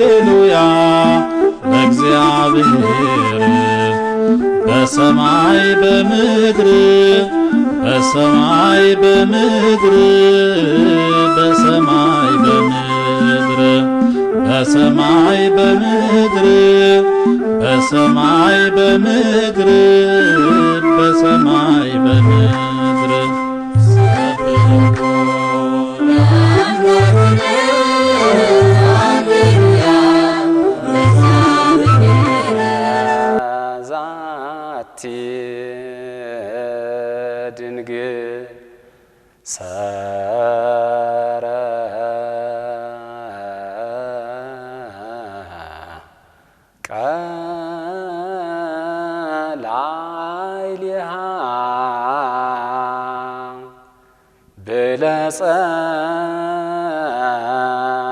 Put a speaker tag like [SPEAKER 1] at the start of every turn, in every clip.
[SPEAKER 1] ሃሌሉያ በእግዚአብሔር በሰማይ በምድር በሰማይ በምድር በሰማይ በምድር በሰማይ በምድር በሰማይ በምድር በሰማይ በምድር
[SPEAKER 2] ዛቲ ድንግል ሰረ ቀላይሊሃ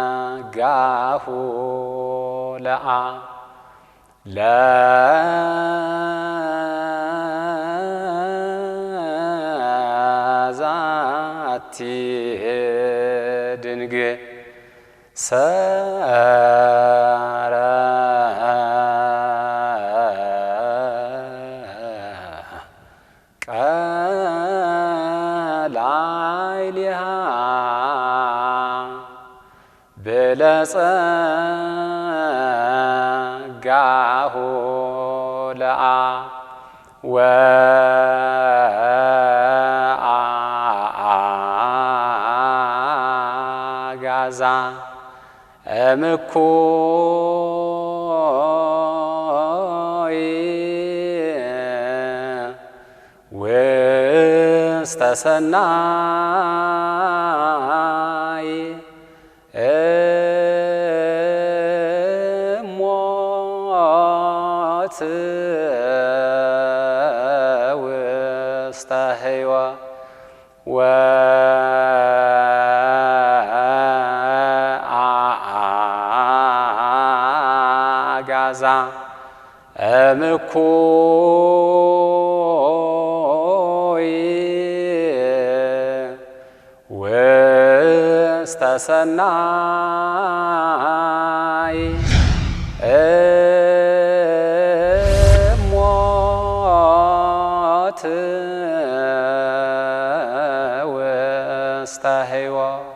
[SPEAKER 2] ብለጸጋሁ ለአ ለዛቲ ድንግል ሰረ ቀላይሊሃ ብለጸጋሁ ለአ ወአጋዛ እምኩይ ውስተ ሰናይ ሞት ውስተ ሕይወት ወአጋዛ እምኩይ ውስተ ሰናይ ሞት ውስተ ሕይወት።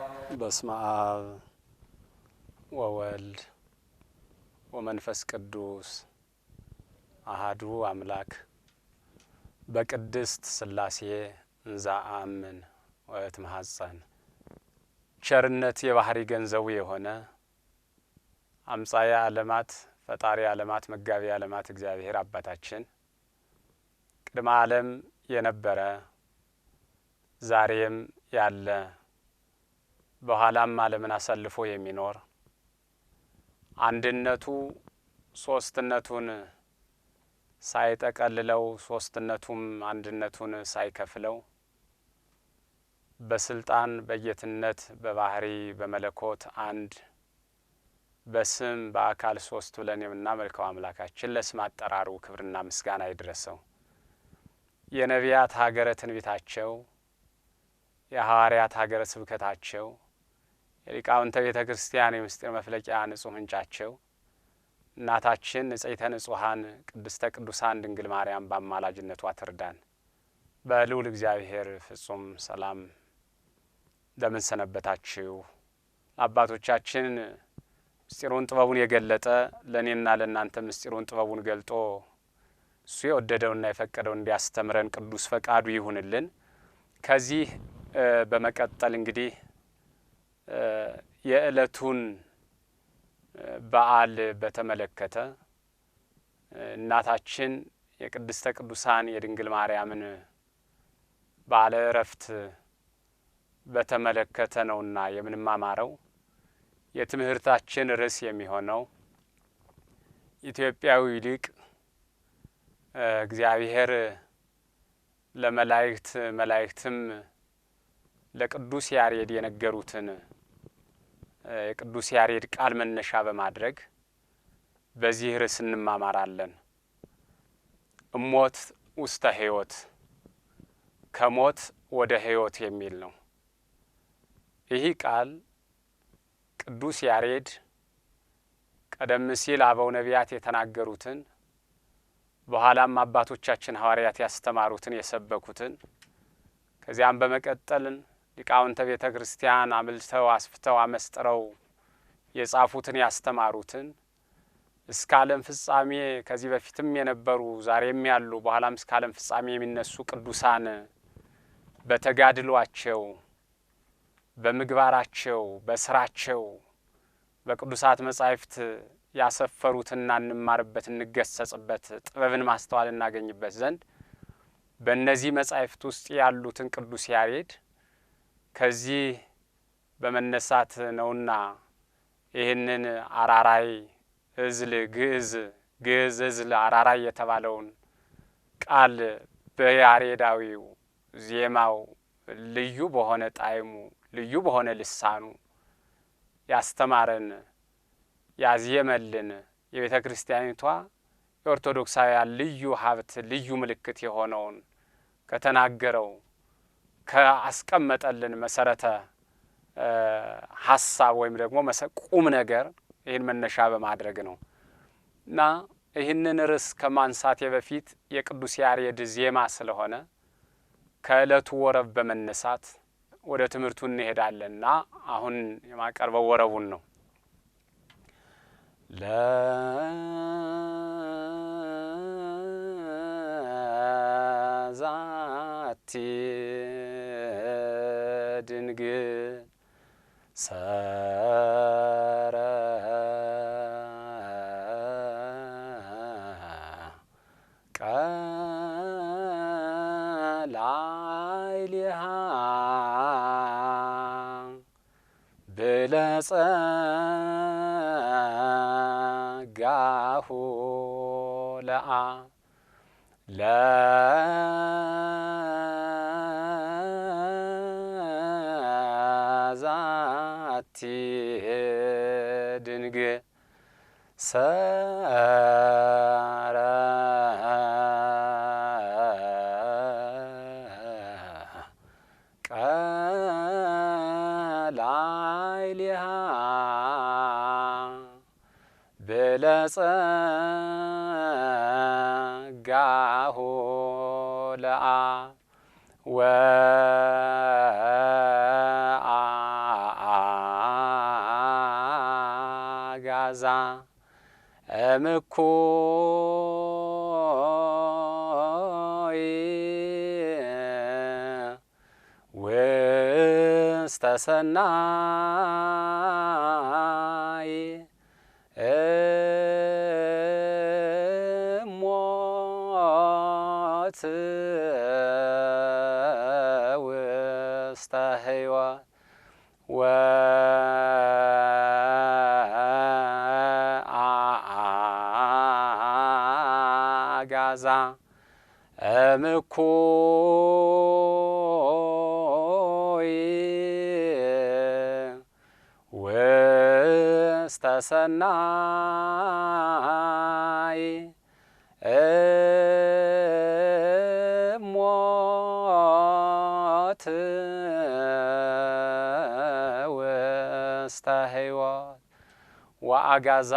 [SPEAKER 2] በስመ አብ ወወልድ ወመንፈስ ቅዱስ አሃዱ አምላክ በቅድስት ሥላሴ እንዘ አምን ወእትመሐፀን። ቸርነት የባህሪ ገንዘቡ የሆነ አምጻኤ ዓለማት ፈጣሪ ዓለማት መጋቢ ዓለማት እግዚአብሔር አባታችን ቅድመ ዓለም የነበረ ዛሬም ያለ በኋላም ዓለምን አሳልፎ የሚኖር አንድነቱ ሶስትነቱን ሳይጠቀልለው ሶስትነቱም አንድነቱን ሳይከፍለው በስልጣን በጌትነት በባህሪ በመለኮት አንድ በስም በአካል ሶስት ብለን የምናመልከው አምላካችን ለስም አጠራሩ ክብርና ምስጋና ይድረሰው። የነቢያት ሀገረ ትንቢታቸው የሐዋርያት ሀገረ ስብከታቸው የሊቃውንተ ቤተ ክርስቲያን የምስጢር መፍለቂያ ንጹሕ ምንጫቸው እናታችን ንጽሕተ ንጹሐን ቅድስተ ቅዱሳን ድንግል ማርያም በአማላጅነቷ ትርዳን። በልዑል እግዚአብሔር ፍጹም ሰላም እንደምን ሰነበታችሁ? አባቶቻችን ምስጢሩን ጥበቡን የገለጠ ለእኔና ለእናንተ ምስጢሩን ጥበቡን ገልጦ እሱ የወደደውና የፈቀደው እንዲያስተምረን ቅዱስ ፈቃዱ ይሁንልን። ከዚህ በመቀጠል እንግዲህ የዕለቱን በዓል በተመለከተ እናታችን የቅድስተ ቅዱሳን የድንግል ማርያምን በዓለ ዕረፍት በተመለከተ ነውና የምንማማረው። የትምህርታችን ርዕስ የሚሆነው ኢትዮጵያዊ ሊቅ እግዚአብሔር ለመላእክት መላእክትም ለቅዱስ ያሬድ የነገሩትን የቅዱስ ያሬድ ቃል መነሻ በማድረግ በዚህ ርዕስ እንማማራለን። እሞት ውስተ ሕይወት፣ ከሞት ወደ ሕይወት የሚል ነው። ይህ ቃል ቅዱስ ያሬድ ቀደም ሲል አበው ነቢያት የተናገሩትን በኋላም አባቶቻችን ሐዋርያት ያስተማሩትን የሰበኩትን ከዚያም በመቀጠል ሊቃውንተ ቤተ ክርስቲያን አምልተው አስፍተው አመስጥረው የጻፉትን ያስተማሩትን እስከ ዓለም ፍጻሜ ከዚህ በፊትም የነበሩ ዛሬም ያሉ በኋላም እስከ ዓለም ፍጻሜ የሚነሱ ቅዱሳን በተጋድሏቸው በምግባራቸው በስራቸው በቅዱሳት መጻሕፍት ያሰፈሩትና እንማርበት እንገሰጽበት ጥበብን ማስተዋል እናገኝበት ዘንድ በእነዚህ መጻሕፍት ውስጥ ያሉትን ቅዱስ ያሬድ ከዚህ በመነሳት ነውና ይህንን አራራይ እዝል ግዕዝ እዝል አራራይ የተባለውን ቃል በያሬዳዊው ዜማው ልዩ በሆነ ጣዕሙ ልዩ በሆነ ልሳኑ ያስተማረን ያዜመልን የቤተ ክርስቲያኒቷ የኦርቶዶክሳውያን ልዩ ሀብት ልዩ ምልክት የሆነውን ከተናገረው ከአስቀመጠልን መሰረተ ሐሳብ ወይም ደግሞ ቁም ነገር ይህን መነሻ በማድረግ ነው እና ይህንን ርዕስ ከማንሳቴ በፊት የቅዱስ ያሬድ ዜማ ስለሆነ ከዕለቱ ወረብ በመነሳት ወደ ትምህርቱ እንሄዳለንና አሁን የማቀርበው ወረቡን ነው። ለዛቲ ድንግል ሰረ ቀላይሊሃ ብለጸጋሁ ለአብ ለዛቲ ድንግል ሰረ ቀላይሊሃ ብለጸጋሁ ለአብ ወአጋዛ እምኩይ ውስተ ሰናይ እሞት ውስተ ሕይወት ወአጋዛ እምኩይ ውስተ ሰናይ እሞት ውስተ ሕይወት ወአጋዛ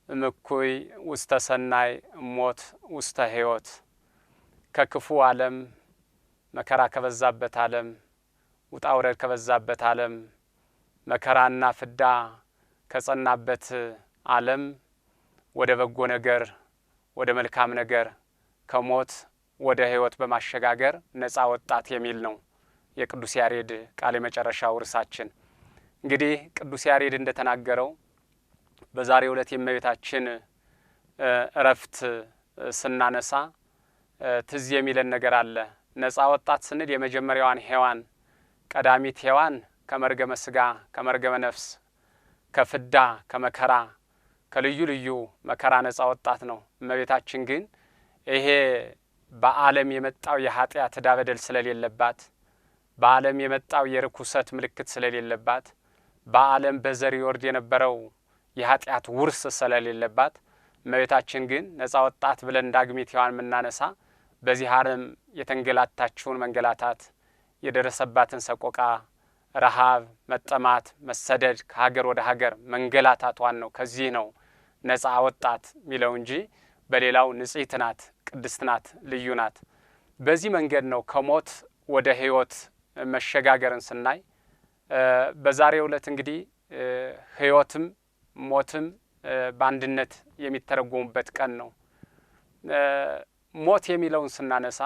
[SPEAKER 2] እምኩይ ውስተ ሰናይ እሞት ውስተ ሕይወት ከክፉ ዓለም መከራ ከበዛበት ዓለም ውጣ ውረድ ከበዛበት ዓለም መከራና ፍዳ ከጸናበት ዓለም ወደ በጎ ነገር ወደ መልካም ነገር ከሞት ወደ ሕይወት በማሸጋገር ነፃ ወጣት የሚል ነው የቅዱስ ያሬድ ቃል የመጨረሻው ርዕሳችን። እንግዲህ ቅዱስ ያሬድ እንደተናገረው በዛሬው ዕለት የእመቤታችን እረፍት ስናነሳ ትዝ የሚለን ነገር አለ። ነፃ ወጣት ስንል የመጀመሪያዋን ሔዋን ቀዳሚት ሔዋን ከመርገመ ሥጋ ከመርገመ ነፍስ ከፍዳ ከመከራ ከልዩ ልዩ መከራ ነፃ ወጣት ነው። እመቤታችን ግን ይሄ በዓለም የመጣው የኃጢአት ዕዳ በደል ስለሌለባት በዓለም የመጣው የርኩሰት ምልክት ስለሌለባት በዓለም በዘር ይወርድ የነበረው የኃጢአት ውርስ ስለሌለባት እመቤታችን ግን ነፃ ወጣት ብለን ዳግሚት ሔዋን የምናነሳ በዚህ ዓለም የተንገላታችውን መንገላታት የደረሰባትን ሰቆቃ ረሃብ መጠማት መሰደድ ከሀገር ወደ ሀገር መንገላታቷን ነው። ከዚህ ነው ነፃ ወጣት ሚለው እንጂ በሌላው ንጽሕት ናት፣ ቅድስት ናት፣ ልዩ ናት። በዚህ መንገድ ነው ከሞት ወደ ሕይወት መሸጋገርን ስናይ በዛሬው ዕለት እንግዲህ ሕይወትም ሞትም በአንድነት የሚተረጎሙበት ቀን ነው። ሞት የሚለውን ስናነሳ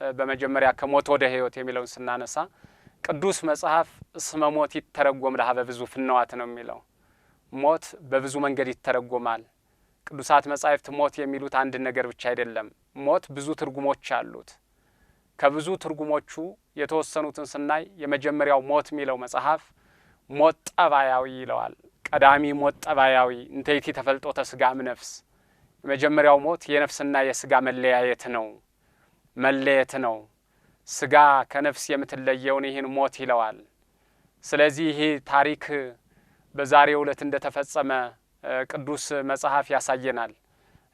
[SPEAKER 2] በመጀመሪያ ከሞት ወደ ሕይወት የሚለውን ስናነሳ ቅዱስ መጽሐፍ እስመ ሞት ይተረጎም ለሀበ ብዙ ፍነዋት ነው የሚለው። ሞት በብዙ መንገድ ይተረጎማል። ቅዱሳት መጻሕፍት ሞት የሚሉት አንድ ነገር ብቻ አይደለም። ሞት ብዙ ትርጉሞች አሉት። ከብዙ ትርጉሞቹ የተወሰኑትን ስናይ የመጀመሪያው ሞት የሚለው መጽሐፍ ሞት ጠባያዊ ይለዋል። ቀዳሚ ሞት ጠባያዊ እንተይቲ ተፈልጦተ ሥጋም ነፍስ። የመጀመሪያው ሞት የነፍስና የሥጋ መለያየት ነው፣ መለየት ነው። ሥጋ ከነፍስ የምትለየውን ይህን ሞት ይለዋል። ስለዚህ ይህ ታሪክ በዛሬው ዕለት እንደተፈጸመ ቅዱስ መጽሐፍ ያሳየናል።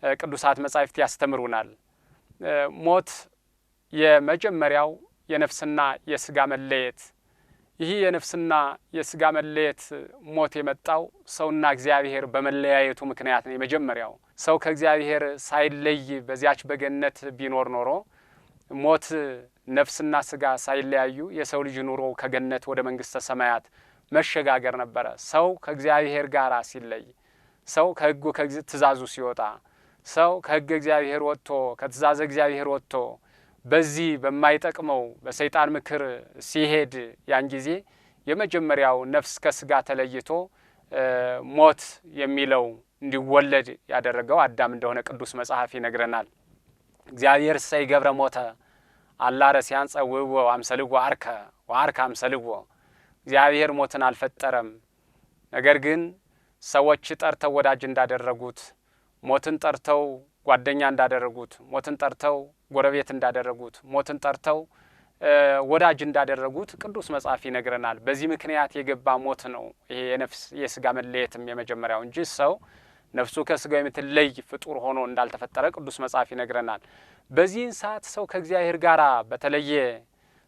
[SPEAKER 2] ቅዱሳት መጻሕፍት ያስተምሩናል። ሞት የመጀመሪያው የነፍስና የሥጋ መለየት። ይህ የነፍስና የሥጋ መለየት ሞት የመጣው ሰውና እግዚአብሔር በመለያየቱ ምክንያት ነው። የመጀመሪያው ሰው ከእግዚአብሔር ሳይለይ በዚያች በገነት ቢኖር ኖሮ ሞት ነፍስና ሥጋ ሳይለያዩ የሰው ልጅ ኑሮ ከገነት ወደ መንግሥተ ሰማያት መሸጋገር ነበረ። ሰው ከእግዚአብሔር ጋር ሲለይ፣ ሰው ከሕጉ ከትእዛዙ ሲወጣ፣ ሰው ከሕገ እግዚአብሔር ወጥቶ ከትእዛዘ እግዚአብሔር ወጥቶ በዚህ በማይጠቅመው በሰይጣን ምክር ሲሄድ ያን ጊዜ የመጀመሪያው ነፍስ ከሥጋ ተለይቶ ሞት የሚለው እንዲወለድ ያደረገው አዳም እንደሆነ ቅዱስ መጽሐፍ ይነግረናል። እግዚአብሔር እሰይ ገብረ ሞተ አላ ረሲያን ጸውዎ አምሰልዎ አርከ ወአርከ አምሰልዎ። እግዚአብሔር ሞትን አልፈጠረም፣ ነገር ግን ሰዎች ጠርተው ወዳጅ እንዳደረጉት፣ ሞትን ጠርተው ጓደኛ እንዳደረጉት፣ ሞትን ጠርተው ጎረቤት እንዳደረጉት፣ ሞትን ጠርተው ወዳጅ እንዳደረጉት ቅዱስ መጽሐፍ ይነግረናል። በዚህ ምክንያት የገባ ሞት ነው ይሄ የነፍስ የሥጋ መለየትም የመጀመሪያው እንጂ ሰው ነፍሱ ከሥጋው የምትለይ ፍጡር ሆኖ እንዳልተፈጠረ ቅዱስ መጽሐፍ ይነግረናል። በዚህን ሰዓት ሰው ከእግዚአብሔር ጋር በተለየ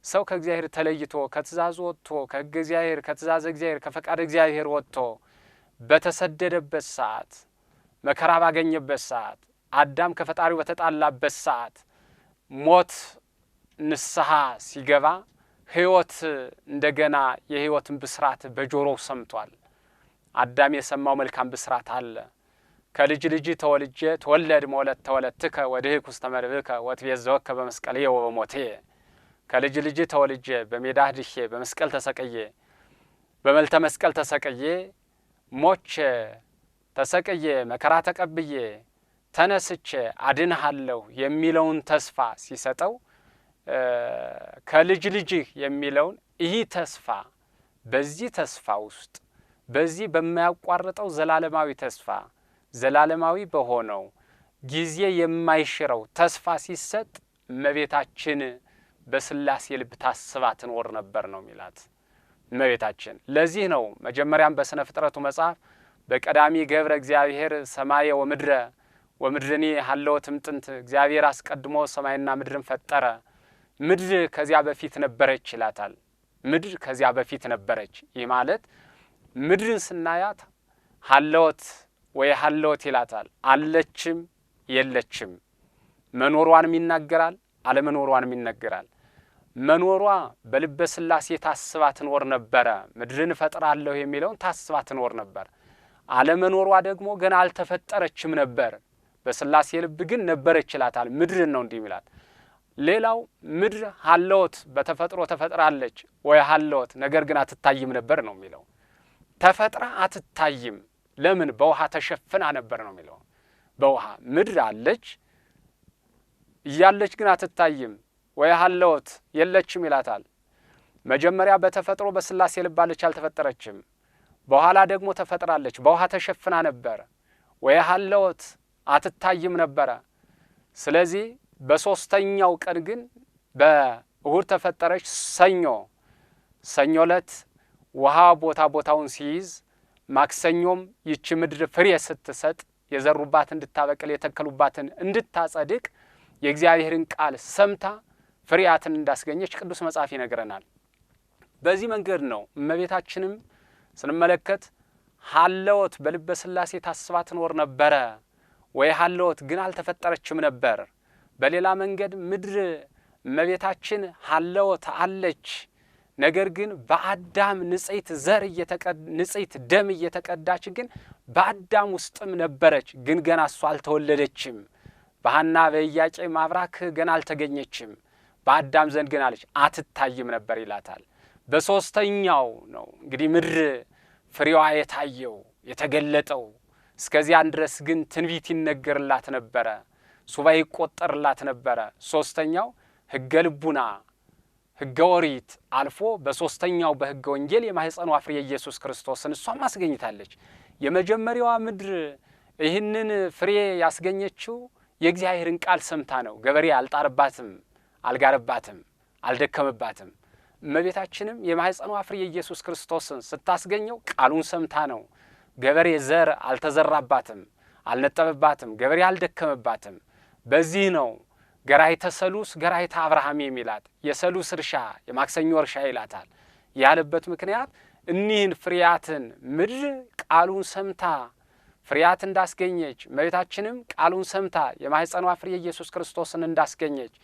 [SPEAKER 2] ሰው ከእግዚአብሔር ተለይቶ ከትእዛዙ ወጥቶ ከሕገ እግዚአብሔር ከትእዛዘ እግዚአብሔር ከፈቃድ እግዚአብሔር ወጥቶ በተሰደደበት ሰዓት፣ መከራ ባገኘበት ሰዓት፣ አዳም ከፈጣሪው በተጣላበት ሰዓት ሞት ንስሐ ሲገባ ሕይወት እንደገና የሕይወትን ብስራት በጆሮው ሰምቷል። አዳም የሰማው መልካም ብስራት አለ። ከልጅ ልጅ ተወልጄ ተወለድ መወለት ተወለድትከ ወድህክ ውስተ መርብከ ወትቤዘወከ በመስቀልየ ወበሞትየ። ከልጅ ልጅ ተወልጄ በሜዳህ ድሼ በመስቀል ተሰቅዬ በመልተ መስቀል ተሰቅዬ ሞቼ ተሰቅዬ መከራ ተቀብዬ ተነስቼ አድንሃለሁ የሚለውን ተስፋ ሲሰጠው ከልጅ ልጅህ የሚለውን ይህ ተስፋ በዚህ ተስፋ ውስጥ በዚህ በማያቋርጠው ዘላለማዊ ተስፋ ዘላለማዊ በሆነው ጊዜ የማይሽረው ተስፋ ሲሰጥ እመቤታችን በስላሴ ልብ ታስባ ትኖር ነበር ነው ሚላት እመቤታችን። ለዚህ ነው መጀመሪያም በስነ ፍጥረቱ መጽሐፍ በቀዳሚ ገብረ እግዚአብሔር ሰማየ ወምድረ ወምድርኒ ሀለወትም ጥንት፣ እግዚአብሔር አስቀድሞ ሰማይና ምድርን ፈጠረ፣ ምድር ከዚያ በፊት ነበረች ይላታል። ምድር ከዚያ በፊት ነበረች። ይህ ማለት ምድርን ስናያት ሀለወት ወይ ሀለወት ይላታል። አለችም የለችም፣ መኖሯንም ይናገራል፣ አለመኖሯንም ይናገራል። መኖሯ በልበ ስላሴ ታስባ ትኖር ነበረ። ምድርን እፈጥራለሁ የሚለውን ታስባ ትኖር ነበር። አለመኖሯ ደግሞ ገና አልተፈጠረችም ነበር። በስላሴ ልብ ግን ነበረች ይላታል። ምድርን ነው እንዲህ ይላል። ሌላው ምድር ሀለወት በተፈጥሮ ተፈጥራለች ወይ ሀለወት፣ ነገር ግን አትታይም ነበር ነው የሚለው። ተፈጥራ አትታይም። ለምን? በውሃ ተሸፍና ነበር ነው የሚለው። በውሃ ምድር አለች እያለች ግን አትታይም፣ ወይ ሀለወት የለችም ይላታል። መጀመሪያ በተፈጥሮ በስላሴ ልብ አለች፣ አልተፈጠረችም። በኋላ ደግሞ ተፈጥራለች፣ በውሃ ተሸፍና ነበር፣ ወይ ሀለወት አትታይም ነበረ። ስለዚህ በሶስተኛው ቀን ግን በእሁድ ተፈጠረች። ሰኞ ዕለት ውሃ ቦታውን ሲይዝ፣ ማክሰኞም ይቺ ምድር ፍሬ ስትሰጥ የዘሩባት እንድታበቅል የተከሉባትን እንድታጸድቅ የእግዚአብሔርን ቃል ሰምታ ፍሬያትን እንዳስገኘች ቅዱስ መጽሐፍ ይነግረናል። በዚህ መንገድ ነው እመቤታችንም ስንመለከት ሀለወት በልበ ሥላሴ ታስባ ትኖር ነበረ ወይ ሀለወት ግን አልተፈጠረችም ነበር። በሌላ መንገድ ምድር እመቤታችን ሀለወት አለች። ነገር ግን በአዳም ንጽሕት ዘር ንጽሕት ደም እየተቀዳች ግን በአዳም ውስጥም ነበረች። ግን ገና እሷ አልተወለደችም። በሐና በኢያቄም አብራክ ገና አልተገኘችም። በአዳም ዘንድ ግን አለች፣ አትታይም ነበር ይላታል። በሶስተኛው ነው እንግዲህ ምድር ፍሬዋ የታየው የተገለጠው። እስከዚያን ድረስ ግን ትንቢት ይነገርላት ነበረ፣ ሱባኤ ይቆጠርላት ነበረ። ሶስተኛው ሕገ ልቡና ሕገ ኦሪት አልፎ በሶስተኛው በሕገ ወንጌል የማኅፀኗ ፍሬ ኢየሱስ ክርስቶስን እሷም አስገኝታለች። የመጀመሪያዋ ምድር ይህንን ፍሬ ያስገኘችው የእግዚአብሔርን ቃል ሰምታ ነው። ገበሬ አልጣረባትም፣ አልጋረባትም፣ አልደከመባትም። እመቤታችንም የማኅፀኗ ፍሬ ኢየሱስ ክርስቶስን ስታስገኘው ቃሉን ሰምታ ነው። ገበሬ ዘር አልተዘራባትም፣ አልነጠበባትም፣ ገበሬ አልደከመባትም። በዚህ ነው ገራይተ ሰሉስ ገራይተ አብርሃም የሚላት። የሰሉስ እርሻ የማክሰኞ እርሻ ይላታል ያለበት ምክንያት እኒህን ፍሬያትን ምድር ቃሉን ሰምታ ፍሬያት እንዳስገኘች፣ እመቤታችንም ቃሉን ሰምታ የማኅፀኗ ፍሬ ኢየሱስ ክርስቶስን እንዳስገኘች፣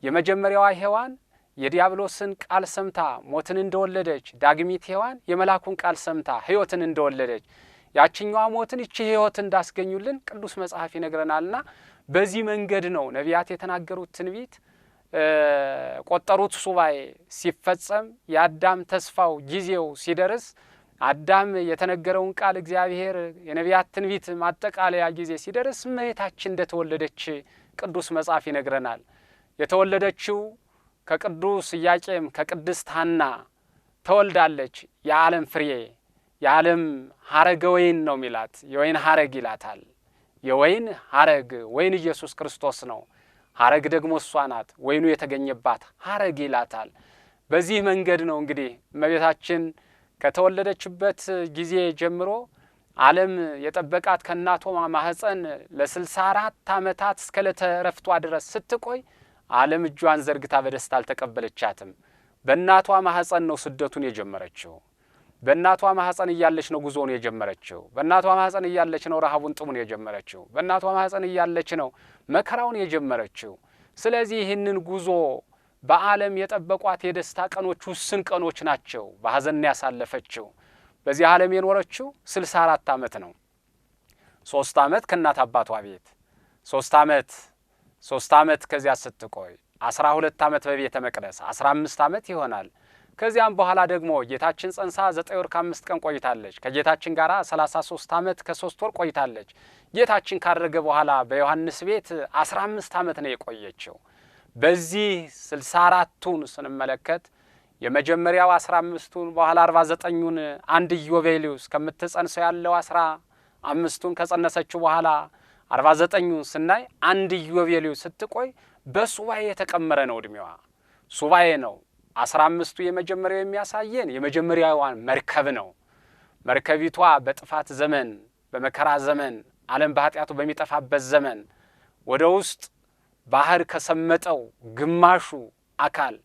[SPEAKER 2] የመጀመሪያዋ ሔዋን የዲያብሎስን ቃል ሰምታ ሞትን እንደወለደች፣ ዳግሚት ሔዋን የመላኩን ቃል ሰምታ ሕይወትን እንደወለደች፣ ያችኛዋ ሞትን ይቺ ሕይወት እንዳስገኙልን ቅዱስ መጽሐፍ ይነግረናልና በዚህ መንገድ ነው ነቢያት የተናገሩት ትንቢት ቆጠሩት ሱባኤ ሲፈጸም የአዳም ተስፋው ጊዜው ሲደርስ አዳም የተነገረውን ቃል እግዚአብሔር የነቢያት ትንቢት ማጠቃለያ ጊዜ ሲደርስ እመቤታችን እንደተወለደች ቅዱስ መጽሐፍ ይነግረናል። የተወለደችው ከቅዱስ ኢያቄም ከቅድስት ሐና ተወልዳለች። የዓለም ፍሬ የዓለም ሐረገ ወይን ነው ሚላት፣ የወይን ሐረግ ይላታል። የወይን ሐረግ ወይን ኢየሱስ ክርስቶስ ነው። ሐረግ ደግሞ እሷ ናት። ወይኑ የተገኘባት ሐረግ ይላታል። በዚህ መንገድ ነው እንግዲህ እመቤታችን ከተወለደችበት ጊዜ ጀምሮ ዓለም የጠበቃት ከእናቷ ማኅፀን ለ64 ዓመታት እስከ ዕለተ ዕረፍቷ ድረስ ስትቆይ ዓለም እጇን ዘርግታ በደስታ አልተቀበለቻትም። በእናቷ ማኅፀን ነው ስደቱን የጀመረችው። በእናቷ ማኅፀን እያለች ነው ጉዞውን የጀመረችው። በእናቷ ማኅፀን እያለች ነው ረሃቡን ጥሙን የጀመረችው። በእናቷ ማኅፀን እያለች ነው መከራውን የጀመረችው። ስለዚህ ይህንን ጉዞ በዓለም የጠበቋት የደስታ ቀኖች ውስን ቀኖች ናቸው። በሐዘን ያሳለፈችው በዚህ ዓለም የኖረችው 64 ዓመት ነው። 3 ዓመት ከእናት አባቷ ቤት 3 ዓመት ከዚያ ስትቆይ 12 ዓመት በቤተ መቅደስ 15 ዓመት ይሆናል። ከዚያም በኋላ ደግሞ ጌታችን ጸንሳ 9 ወር ከ5 ቀን ቆይታለች። ከጌታችን ጋር 33 ዓመት ከ3 ወር ቆይታለች። ጌታችን ካደረገ በኋላ በዮሐንስ ቤት 15 ዓመት ነው የቆየችው። በዚህ 64ቱን ስንመለከት የመጀመሪያው 15ቱን በኋላ 49ን አንድ ኢዮቤልዩ እስከምትጸንሰው ያለው 15ቱን ከጸነሰችው በኋላ 49ን ስናይ አንድ ኢዮቤልዩ ስትቆይ በሱባኤ የተቀመረ ነው። እድሜዋ ሱባኤ ነው። 15ቱ የመጀመሪያው የሚያሳየን የመጀመሪያዋን መርከብ ነው። መርከቢቷ በጥፋት ዘመን በመከራ ዘመን ዓለም በኃጢአቱ በሚጠፋበት ዘመን ወደ ውስጥ ባህር ከሰመጠው ግማሹ አካል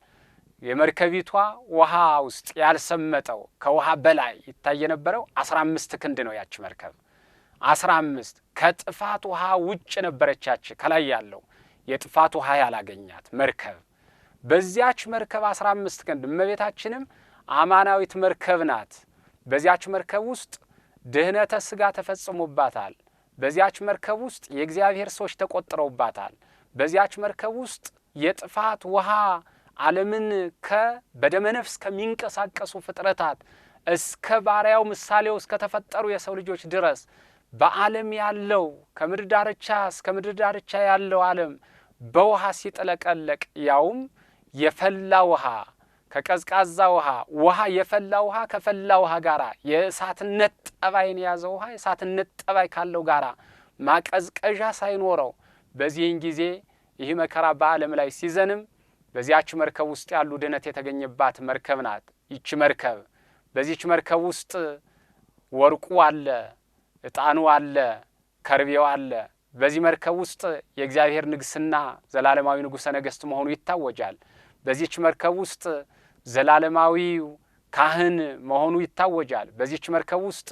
[SPEAKER 2] የመርከቢቷ ውሃ ውስጥ ያልሰመጠው ከውሃ በላይ ይታይ የነበረው 15 ክንድ ነው። ያች መርከብ 15 ከጥፋት ውሃ ውጭ ነበረች። ያች ከላይ ያለው የጥፋት ውሃ ያላገኛት መርከብ በዚያች መርከብ 15 ክንድ እመቤታችንም አማናዊት መርከብ ናት። በዚያች መርከብ ውስጥ ድህነተ ሥጋ ተፈጽሞባታል። በዚያች መርከብ ውስጥ የእግዚአብሔር ሰዎች ተቆጥረውባታል። በዚያች መርከብ ውስጥ የጥፋት ውሃ ዓለምን በደመ ነፍስ ከሚንቀሳቀሱ ፍጥረታት እስከ ባሪያው ምሳሌው እስከ ተፈጠሩ የሰው ልጆች ድረስ በዓለም ያለው ከምድር ዳርቻ እስከ ምድር ዳርቻ ያለው ዓለም በውሃ ሲጠለቀለቅ ያውም የፈላ ውሃ ከቀዝቃዛ ውሃ የፈላ ውሃ ከፈላ ውሃ ጋራ የእሳትነት ጠባይን የያዘ ውሃ የእሳትነት ጠባይ ካለው ጋራ ማቀዝቀዣ ሳይኖረው በዚህን ጊዜ ይህ መከራ በዓለም ላይ ሲዘንም በዚያች መርከብ ውስጥ ያሉ ድነት የተገኘባት መርከብ ናት። ይቺ መርከብ በዚች መርከብ ውስጥ ወርቁ አለ፣ ዕጣኑ አለ፣ ከርቤው አለ። በዚህ መርከብ ውስጥ የእግዚአብሔር ንግስና ዘላለማዊ ንጉሠ ነገሥት መሆኑ ይታወጃል። በዚች መርከብ ውስጥ ዘላለማዊ ካህን መሆኑ ይታወጃል። በዚች መርከብ ውስጥ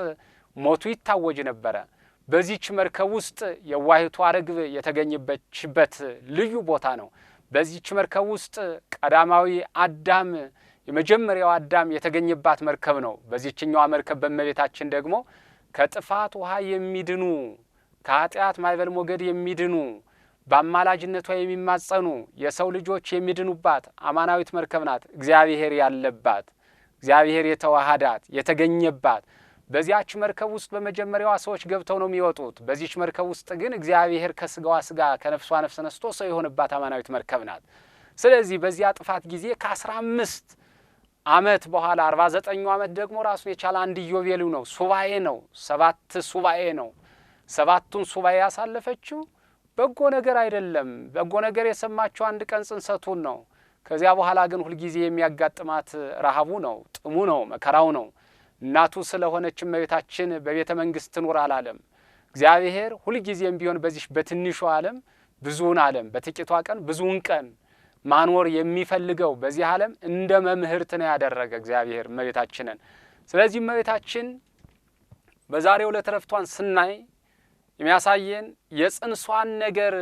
[SPEAKER 2] ሞቱ ይታወጅ ነበረ። በዚህች መርከብ ውስጥ የዋሂቷ ርግብ የተገኘችበት ልዩ ቦታ ነው። በዚህች መርከብ ውስጥ ቀዳማዊ አዳም የመጀመሪያው አዳም የተገኘባት መርከብ ነው። በዚህችኛዋ መርከብ በእመቤታችን ደግሞ ከጥፋት ውሃ የሚድኑ ከኃጢአት ማዕበል ሞገድ የሚድኑ በአማላጅነቷ የሚማጸኑ የሰው ልጆች የሚድኑባት አማናዊት መርከብ ናት። እግዚአብሔር ያለባት፣ እግዚአብሔር የተዋሃዳት የተገኘባት። በዚያች መርከብ ውስጥ በመጀመሪያዋ ሰዎች ገብተው ነው የሚወጡት። በዚህች መርከብ ውስጥ ግን እግዚአብሔር ከስጋዋ ስጋ ከነፍሷ ነፍስ ነስቶ ሰው የሆነባት አማናዊት መርከብ ናት። ስለዚህ በዚያ ጥፋት ጊዜ ከ15 ዓመት በኋላ 49ኛው ዓመት ደግሞ ራሱን የቻለ አንድ ኢዮቤልዩ ነው፣ ሱባኤ ነው። 7 ሱባኤ ነው። 7ቱን ሱባኤ ያሳለፈችው በጎ ነገር አይደለም። በጎ ነገር የሰማችው አንድ ቀን ጽንሰቱን ነው። ከዚያ በኋላ ግን ሁልጊዜ የሚያጋጥማት ረሃቡ ነው፣ ጥሙ ነው፣ መከራው ነው። እናቱ ስለሆነች እመቤታችን በቤተ መንግስት ትኑር አላለም። እግዚአብሔር ሁልጊዜም ቢሆን በዚህ በትንሹ ዓለም ብዙውን ዓለም በጥቂቷ ቀን ብዙውን ቀን ማኖር የሚፈልገው በዚህ ዓለም እንደ መምህርት ነው ያደረገ እግዚአብሔር እመቤታችንን። ስለዚህ እመቤታችን በዛሬው ዕለት ዕረፍቷን ስናይ የሚያሳየን የጽንሷን ነገር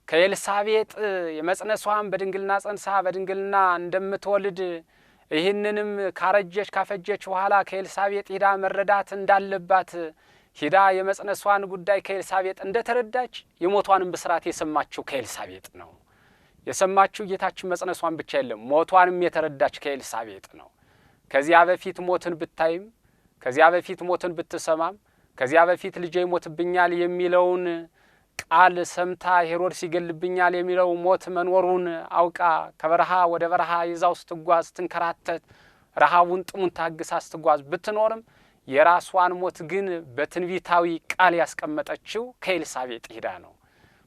[SPEAKER 2] ከኤልሳቤጥ የመጽነሷን በድንግልና ጸንሳ በድንግልና እንደምትወልድ ይህንንም ካፈጀች በኋላ ከኤልሳቤጥ ሂዳ መረዳት እንዳለባት ሂዳ የመጽነሷን ጉዳይ ከኤልሳቤጥ እንደተረዳች የሞቷንም ብስራት የሰማችው ከኤልሳቤጥ ነው። የሰማችው ጌታችን መጽነሷን ብቻ የለም ሞቷንም የተረዳች ከኤልሳቤጥ ነው። ከዚያ በፊት ሞትን ብታይም ከዚያ በፊት ሞትን ብትሰማም ከዚያ በፊት ልጄ ይሞትብኛል የሚለውን ቃል ሰምታ ሄሮድስ ይገልብኛል የሚለው ሞት መኖሩን አውቃ ከበረሃ ወደ በረሃ ይዛው ስትጓዝ ስትንከራተት ረሃቡን ጥሙን ታግሳ ስትጓዝ ብትኖርም የራሷን ሞት ግን በትንቢታዊ ቃል ያስቀመጠችው ከኤልሳቤጥ ሂዳ ነው።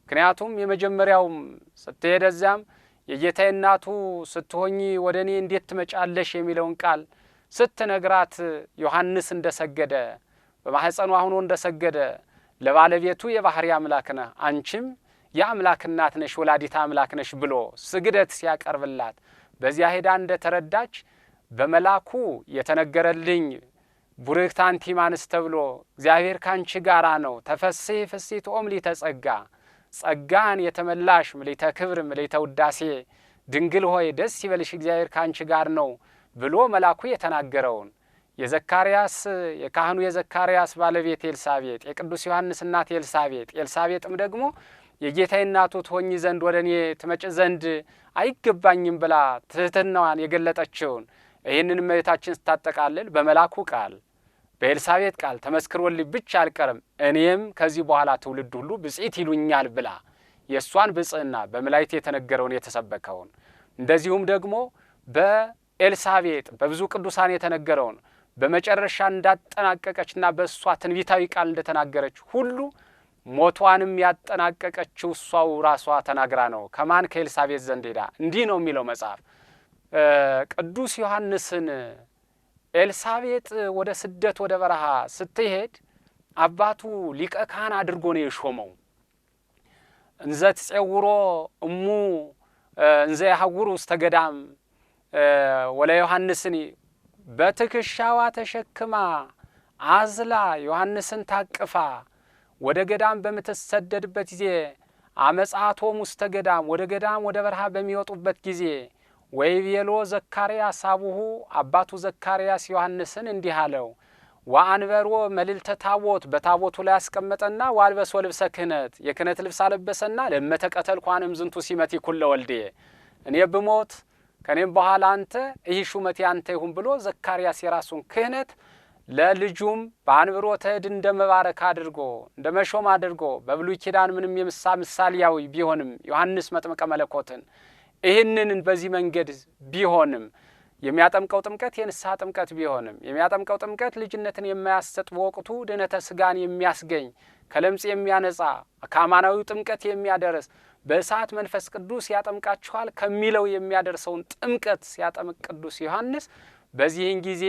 [SPEAKER 2] ምክንያቱም የመጀመሪያውም ስትሄድ እዚያም የጌታዬ እናቱ ስትሆኚ ወደ እኔ እንዴት ትመጫለሽ የሚለውን ቃል ስትነግራት ዮሐንስ እንደሰገደ በማህፀኗ ሆኖ እንደሰገደ ለባለቤቱ የባህሪ አምላክ ነህ አንቺም የአምላክ እናት ነሽ ወላዲተ አምላክ ነሽ ብሎ ስግደት ሲያቀርብላት በዚያ ሄዳ እንደተረዳች በመላኩ የተነገረልኝ ቡርክት አንቲ እምአንስት ተብሎ እግዚአብሔር ካንቺ ጋራ ነው ተፈሥሒ ፍሥሕት ኦምሊተ ጸጋ ጸጋን የተመላሽ ምልዕተ ክብር ምልዕተ ውዳሴ ድንግል ሆይ ደስ ይበልሽ እግዚአብሔር ካንቺ ጋር ነው ብሎ መላኩ የተናገረውን የዘካርያስ የካህኑ የዘካርያስ ባለቤት ኤልሳቤጥ የቅዱስ ዮሐንስ እናት ኤልሳቤጥም ደግሞ የጌታዬ እናቱ ትሆኚ ዘንድ ወደ እኔ ትመጭ ዘንድ አይገባኝም ብላ ትሕትናዋን የገለጠችውን ይህንን እመቤታችን ስታጠቃልል በመላኩ ቃል በኤልሳቤጥ ቃል ተመስክሮልኝ ብቻ አልቀርም እኔም ከዚህ በኋላ ትውልድ ሁሉ ብጽዕት ይሉኛል ብላ የእሷን ብጽዕና በመላእክት የተነገረውን የተሰበከውን እንደዚሁም ደግሞ በኤልሳቤጥ በብዙ ቅዱሳን የተነገረውን በመጨረሻ እንዳጠናቀቀችና በእሷ ትንቢታዊ ቃል እንደተናገረች ሁሉ ሞቷንም ያጠናቀቀችው እሷው ራሷ ተናግራ ነው። ከማን? ከኤልሳቤጥ ዘንድ ሄዳ። እንዲህ ነው የሚለው መጽሐፍ ቅዱስ ዮሐንስን ኤልሳቤጥ ወደ ስደት ወደ በረሃ ስትሄድ አባቱ ሊቀ ካህን አድርጎ ነው የሾመው። እንዘ ትጼውሮ እሙ እንዘ ያሐውሩ ውስተ ገዳም ወለ ዮሐንስኒ በትከሻዋ ተሸክማ አዝላ ዮሐንስን ታቅፋ ወደ ገዳም በምትሰደድበት ጊዜ አመጻቶም ውስተ ገዳም ወደ ገዳም ወደ በረሃ በሚወጡበት ጊዜ ወይቤሎ ዘካርያስ አቡሁ አባቱ ዘካርያስ ዮሐንስን እንዲህ አለው ወአንበሮ መልዕልተ ታቦት በታቦቱ ላይ ያስቀመጠና ዋልበሶ ልብሰ ክህነት የክህነት ልብስ አለበሰና ለመተቀተል ኳንም ዝንቱ ሲመት ይኩለ ወልዴ እኔ ብሞት ከኔም በኋላ አንተ ይህ ሹመት ያንተ ይሁን ብሎ ዘካርያስ የራሱን ክህነት ለልጁም በአንብሮተ እድ እንደመባረክ አድርጎ እንደመሾም አድርጎ በብሉይ ኪዳን ምንም ምሳሌያዊ ቢሆንም ዮሐንስ መጥምቀ መለኮትን ይህንን በዚህ መንገድ ቢሆንም የሚያጠምቀው ጥምቀት የንስሐ ጥምቀት ቢሆንም የሚያጠምቀው ጥምቀት ልጅነትን የማያሰጥ በወቅቱ ድነተ ስጋን የሚያስገኝ ከለምጽ የሚያነጻ ከአማናዊው ጥምቀት የሚያደርስ በእሳት መንፈስ ቅዱስ ያጠምቃችኋል ከሚለው የሚያደርሰውን ጥምቀት ሲያጠምቅ ቅዱስ ዮሐንስ በዚህን ጊዜ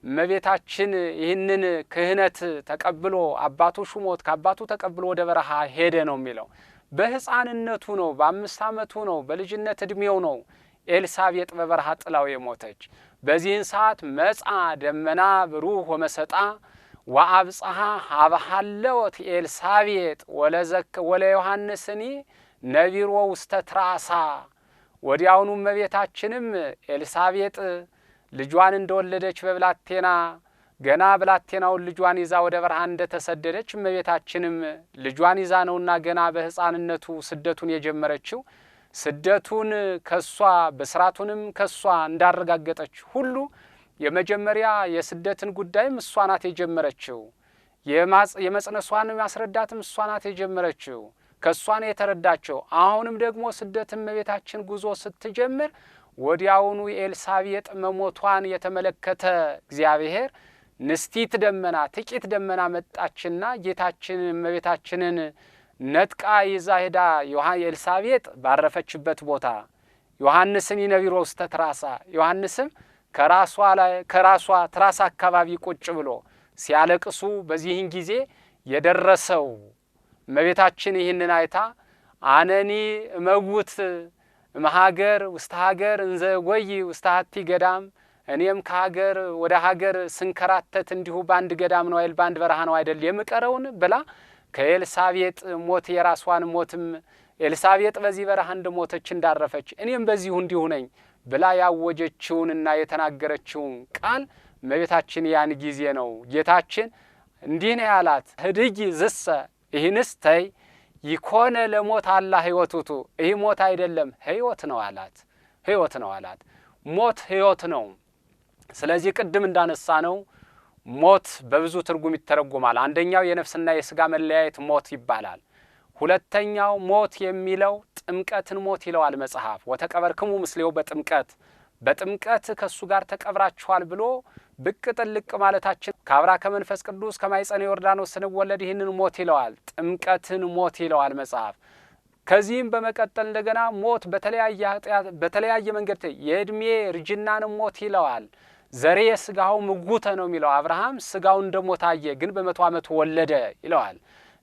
[SPEAKER 2] እመቤታችን ይህንን ክህነት ተቀብሎ አባቱ ሹሞት ከአባቱ ተቀብሎ ወደ በረሃ ሄደ ነው የሚለው። በሕፃንነቱ ነው፣ በ5 ዓመቱ ነው፣ በልጅነት እድሜው ነው ኤልሳቤጥ በበረሃ ጥላው የሞተች። በዚህን ሰዓት መጻ ደመና ብሩህ ወመሰጣ ወአብጽሐ ሀበሃለወት ኤልሳቤጥ ወለዮሐንስኒ ነቢሮ ውስተ ትራሳ። ወዲያውኑ እመቤታችንም ኤልሳቤጥ ልጇን እንደወለደች በብላቴና ገና ብላቴናውን ልጇን ይዛ ወደ በረሃ እንደተሰደደች እመቤታችንም ልጇን ይዛ ነውና ገና በሕፃንነቱ ስደቱን የጀመረችው ስደቱን ከሷ በስራቱንም ከሷ እንዳረጋገጠች ሁሉ የመጀመሪያ የስደትን ጉዳይም እሷ ናት የጀመረችው። የመጽነሷን ማስረዳትም እሷ ናት የጀመረችው። ከሷ ነው የተረዳቸው። አሁንም ደግሞ ስደት እመቤታችን ጉዞ ስትጀምር ወዲያውኑ የኤልሳቤጥ መሞቷን የተመለከተ እግዚአብሔር ንስቲት ደመና ጥቂት ደመና መጣችና ጌታችን እመቤታችንን ነጥቃ ይዛ ሄዳ ኤልሳቤጥ ባረፈችበት ቦታ ዮሐንስን ይነቢሮ ውስተ ትራሳ ዮሐንስም ከራሷ ትራስ አካባቢ ቁጭ ብሎ ሲያለቅሱ በዚህን ጊዜ የደረሰው እመቤታችን ይህንን አይታ አነኒ እመውት እምሀገር ውስተ ሀገር እንዘ ጎይ ውስተ ሀቲ ገዳም እኔም ከሀገር ወደ ሀገር ስንከራተት እንዲሁ በአንድ ገዳም ነው አይደል በአንድ በረሃ ነው አይደል የምቀረውን ብላ ከኤልሳቤጥ ሞት የራሷን ሞትም ኤልሳቤጥ በዚህ በረሃ እንደሞተች እንዳረፈች እኔም በዚሁ እንዲሁ ነኝ ብላ ያወጀችውንና የተናገረችውን ቃል እመቤታችን ያን ጊዜ ነው ጌታችን እንዲህ ነው ያላት። ህድጊ ዝሰ ይህንስ ተይ ይኮነ ለሞት አላ ህይወቱቱ ይህ ሞት አይደለም ህይወት ነው አላት። ህይወት ነው አላት። ሞት ህይወት ነው። ስለዚህ ቅድም እንዳነሳ ነው ሞት በብዙ ትርጉም ይተረጎማል። አንደኛው የነፍስና የስጋ መለያየት ሞት ይባላል። ሁለተኛው ሞት የሚለው ጥምቀትን ሞት ይለዋል መጽሐፍ። ወተቀበርክሙ ምስሌው በጥምቀት ከሱ ጋር ተቀብራችኋል ብሎ ብቅ ጥልቅ ማለታችን ከአብራ ከመንፈስ ቅዱስ ከማይጸነ ዮርዳኖስ ስንወለድ ይህንን ሞት ይለዋል። ጥምቀትን ሞት ይለዋል መጽሐፍ። ከዚህም በመቀጠል እንደገና ሞት በተለያየ መንገድ የእድሜ ርጅናን ሞት ይለዋል። ዘሬ ስጋው ምጉተ ነው የሚለው አብርሃም ስጋው እንደሞት አየ ግን በ100 ዓመቱ ወለደ ይለዋል።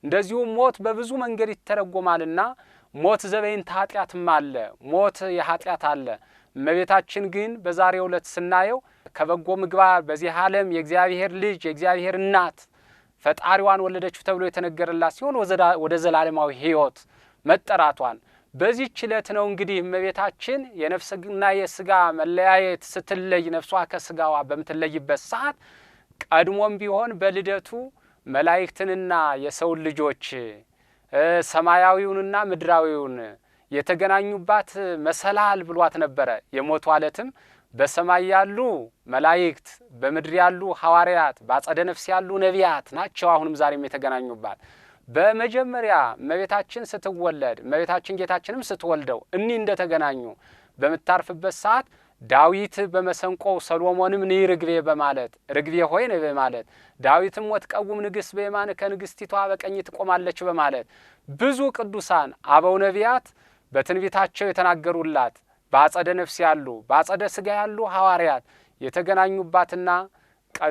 [SPEAKER 2] እንደዚሁ ሞት በብዙ መንገድ ይተረጎማልና ሞት ዘበይንተ ኃጢአትም አለ፣ ሞት የኃጢአት አለ። እመቤታችን ግን በዛሬው ዕለት ስናየው ከበጎ ምግባር በዚህ ዓለም የእግዚአብሔር ልጅ የእግዚአብሔር እናት ፈጣሪዋን ወለደችው ተብሎ የተነገረላት ሲሆን ወደ ዘላለማዊ ሕይወት መጠራቷን በዚህች ዕለት ነው እንግዲህ እመቤታችን የነፍስና የስጋ መለያየት ስትለይ ነፍሷ ከስጋዋ በምትለይበት ሰዓት ቀድሞም ቢሆን በልደቱ መላእክትንና የሰው ልጆች ሰማያዊውንና ምድራዊውን የተገናኙባት መሰላል ብሏት ነበረ። የሞቱ ዕለትም በሰማይ ያሉ መላእክት በምድር ያሉ ሐዋርያት በአጸደ ነፍስ ያሉ ነቢያት ናቸው። አሁንም ዛሬም የተገናኙባት በመጀመሪያ እመቤታችን ስትወለድ እመቤታችን ጌታችንም ስትወልደው እኒህ እንደተገናኙ በምታርፍበት ሰዓት ዳዊት በመሰንቆው ሰሎሞንም ነይ ርግቤ በማለት ርግቤ ሆይ ነይ በማለት ዳዊትም ወትቀውም ንግሥት በየማን ከንግሥቲቷ በቀኝ ትቆማለች በማለት ብዙ ቅዱሳን አበው ነቢያት በትንቢታቸው የተናገሩላት በአጸደ ነፍስ ያሉ በአጸደ ስጋ ያሉ ሐዋርያት የተገናኙባትና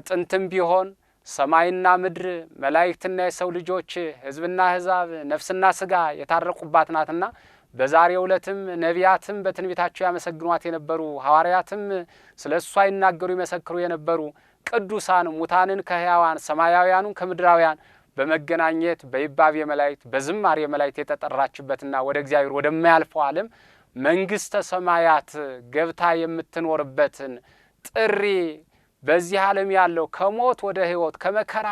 [SPEAKER 2] ጥንትም ቢሆን ሰማይና ምድር መላእክትና የሰው ልጆች ሕዝብና ሕዛብ ነፍስና ስጋ የታረቁባት ናትና በዛሬው ዕለትም ነቢያትም በትንቢታቸው ያመሰግኗት የነበሩ ሐዋርያትም ስለሷ ይናገሩ ይመሰክሩ የነበሩ ቅዱሳን ሙታንን ከሕያዋን ሰማያውያኑን ከምድራውያን በመገናኘት በይባቤ መላእክት በዝማሬ መላእክት የተጠራችበትና ወደ እግዚአብሔር ወደማያልፈው ዓለም መንግሥተ ሰማያት ገብታ የምትኖርበትን ጥሪ በዚህ ዓለም ያለው ከሞት ወደ ሕይወት ከመከራ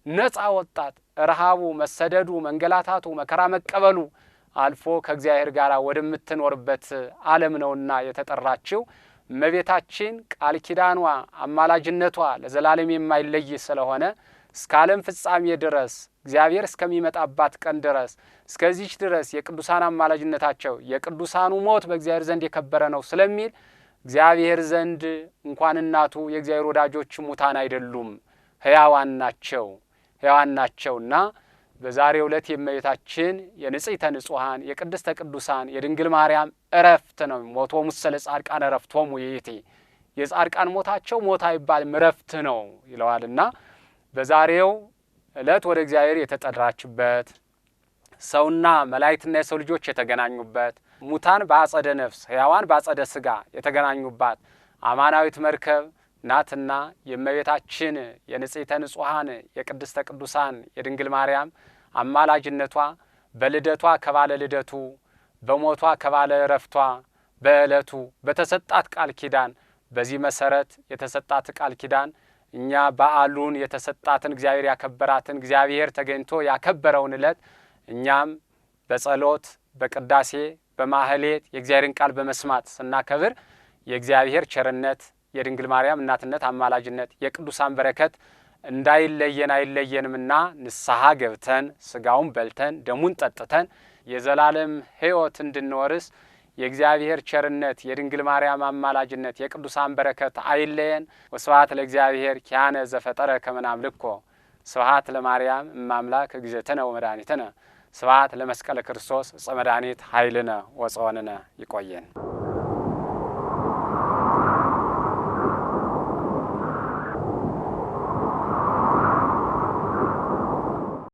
[SPEAKER 2] ነፃ ወጣት ረሃቡ መሰደዱ መንገላታቱ መከራ መቀበሉ አልፎ ከእግዚአብሔር ጋር ወደምትኖርበት ዓለም ነውና የተጠራችው እመቤታችን ቃል ኪዳኗ አማላጅነቷ ለዘላለም የማይለይ ስለሆነ እስከ ዓለም ፍጻሜ ድረስ እግዚአብሔር እስከሚመጣባት ቀን ድረስ እስከዚች ድረስ የቅዱሳን አማላጅነታቸው የቅዱሳኑ ሞት በእግዚአብሔር ዘንድ የከበረ ነው ስለሚል እግዚአብሔር ዘንድ እንኳን እናቱ የእግዚአብሔር ወዳጆች ሙታን አይደሉም ሕያዋን ናቸውና በዛሬው ዕለት የእመቤታችን የንጽሕተ ንጹሐን የቅድስተ ቅዱሳን የድንግል ማርያም ዕረፍት ነው። ሞቶሙ ለጻድቃን ዕረፍቶሙ ይእቲ የጻድቃን ሞታቸው ሞት አይባልም ዕረፍት ነው ይለዋልና በዛሬው ዕለት ወደ እግዚአብሔር የተጠራችበት ሰውና መላእክትና የሰው ልጆች የተገናኙበት ሙታን በአጸደ ነፍስ ሕያዋን በአጸደ ስጋ የተገናኙባት አማናዊት መርከብ ናትና የእመቤታችን የንጽሕተ ንጹሐን የቅድስተ ቅዱሳን የድንግል ማርያም አማላጅነቷ በልደቷ ከባለ ልደቱ በሞቷ ከባለ ዕረፍቷ በዕለቱ በተሰጣት ቃል ኪዳን በዚህ መሰረት የተሰጣት ቃል ኪዳን እኛ በዓሉን የተሰጣትን እግዚአብሔር ያከበራትን እግዚአብሔር ተገኝቶ ያከበረውን ዕለት እኛም በጸሎት በቅዳሴ በማህሌት የእግዚአብሔርን ቃል በመስማት ስናከብር የእግዚአብሔር ቸርነት የድንግል ማርያም እናትነት አማላጅነት የቅዱሳን በረከት እንዳይለየን አይለየንምና ንስሐ ገብተን ስጋውን በልተን ደሙን ጠጥተን የዘላለም ሕይወት እንድንወርስ የእግዚአብሔር ቸርነት የድንግል ማርያም አማላጅነት የቅዱሳን በረከት አይለየን። ወስብሐት ለእግዚአብሔር ኪያነ ዘፈጠረ ከመ ናምልኮ ስብሐት ለማርያም እማምላክ እግዝእትነ ወመድኃኒትነ ስብሐት ለመስቀለ ክርስቶስ ዕፀ መድኃኒት ኃይልነ ወጽዮንነ። ይቆየን።